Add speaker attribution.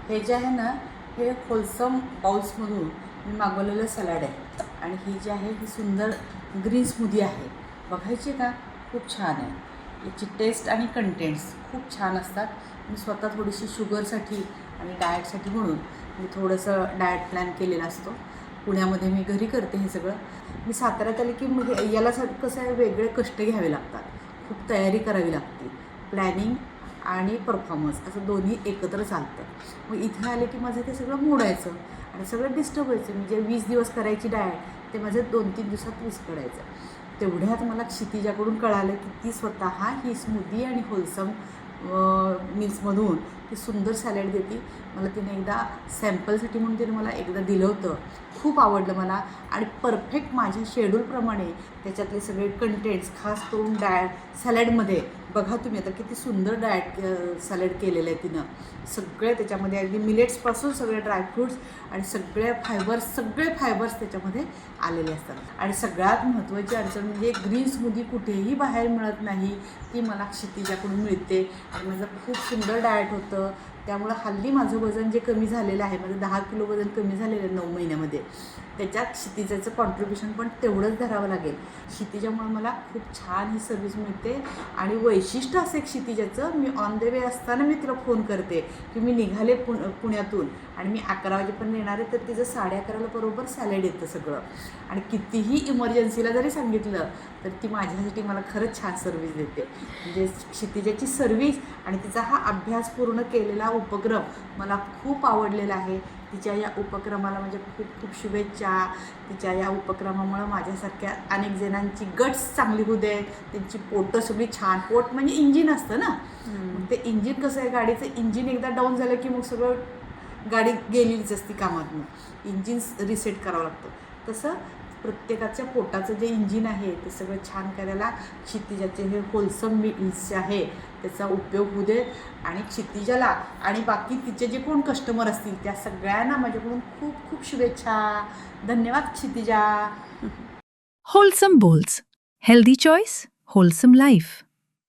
Speaker 1: हे जे आहे ना, हे होलसम बाउल्समधून मी मागवलेलं सलाड आहे आणि ही जी आहे ही सुंदर ग्रीन स्मूदी आहे. बघायची का? खूप छान आहे. याची टेस्ट आणि कंटेंट्स खूप छान असतात. मी स्वतः थोडीशी शुगरसाठी आणि डाएटसाठी म्हणून मी थोडंसं डाएट प्लॅन केलेला असतो. पुण्यामध्ये मी घरी करते हे सगळं. मी साताऱ्यात आले की मग याला कसं आहे, वेगळे कष्ट घ्यावे लागतात, खूप तयारी करावी लागते. प्लॅनिंग आणि परफॉर्मन्स असं दोन्ही एकत्र चालतं. मग इथे आले की माझं ते सगळं मोडायचं आणि सगळं डिस्टर्ब व्हायचं. म्हणजे 20 दिवस करायची डाएट ते माझं 2-3 दिवसात विस्कळायचं. तेवढ्यात मला क्षितिजाकडून कळालं की ती स्वतः ही स्मूदी आणि होलसम मील्समधून ती सुंदर सॅलड देते. मला तिने एकदा सॅम्पलसाठी म्हणून तिने मला एकदा दिलं होतं. खूप आवडलं मला आणि परफेक्ट माझ्या शेड्यूलप्रमाणे त्याच्यातले सगळे कंटेंट्स, खास करून सॅलडमध्ये बघा तुम्ही आता किती सुंदर सॅलड केलेलं आहे तिनं. सगळे त्याच्यामध्ये अगदी मिलेट्सपासून सगळे ड्रायफ्रूट्स आणि सगळे फायबर्स त्याच्यामध्ये आलेले असतात. आणि सगळ्यात महत्त्वाची अडचण म्हणजे ग्रीन स्मूदी कुठेही बाहेर मिळत नाही, ती मला क्षितिजाकडून मिळते. आणि माझं खूप सुंदर डाएट होतं. त्यामुळं हल्ली माझं वजन जे कमी झालेलं आहे, माझं 10 किलो वजन कमी झालेलं आहे 9 महिन्यामध्ये. त्याच्यात क्षितिजाचं कॉन्ट्रीब्युशन पण तेवढंच धरावं लागेल. क्षितिजामुळे मला खूप छान ही सर्व्हिस मिळते. आणि वैशिष्ट्य असे क्षितिजाचं, मी ऑन द वे असताना मी तिला फोन करते की मी निघाले पुण्यातून आणि मी 11 वाजेपर्यंत येणार आहे, तर तिचं 11:30ला बरोबर सॅलड येतं सगळं. आणि कितीही इमर्जन्सीला जरी सांगितलं तर ती माझ्यासाठी मला खरंच छान सर्व्हिस देते. म्हणजे क्षितिजाची सर्व्हिस आणि तिचा हा अभ्यास पूर्ण केलेला उपक्रम मला खूप आवडलेला आहे. तिच्या या उपक्रमाला म्हणजे खूप खूप शुभेच्छा. तिच्या या उपक्रमामुळं माझ्यासारख्या अनेक जणांची गट्स चांगली होऊ दे, त्यांची पोटं सगळी छान. पोट म्हणजे इंजिन असतं ना, मग ते इंजिन कसं आहे, गाडीचं इंजिन एकदा डाऊन झालं की मग सगळं गाडी गेलेलीच असती कामातून. इंजिन रिसेट करावं लागतं. तसं प्रत्येकाच्या पोटाचं जे इंजिन आहे ते सगळं छान करायला क्षितिजाचे हे होलसम मील्स जे आहे त्याचा उपयोग होऊ देत. आणि क्षितिजाला आणि बाकी तिचे जे कोण कस्टमर असतील त्या सगळ्यांना माझ्याकडून खूप खूप शुभेच्छा. धन्यवाद Kshitija.
Speaker 2: Wholesome Bowls. Healthy choice, wholesome life.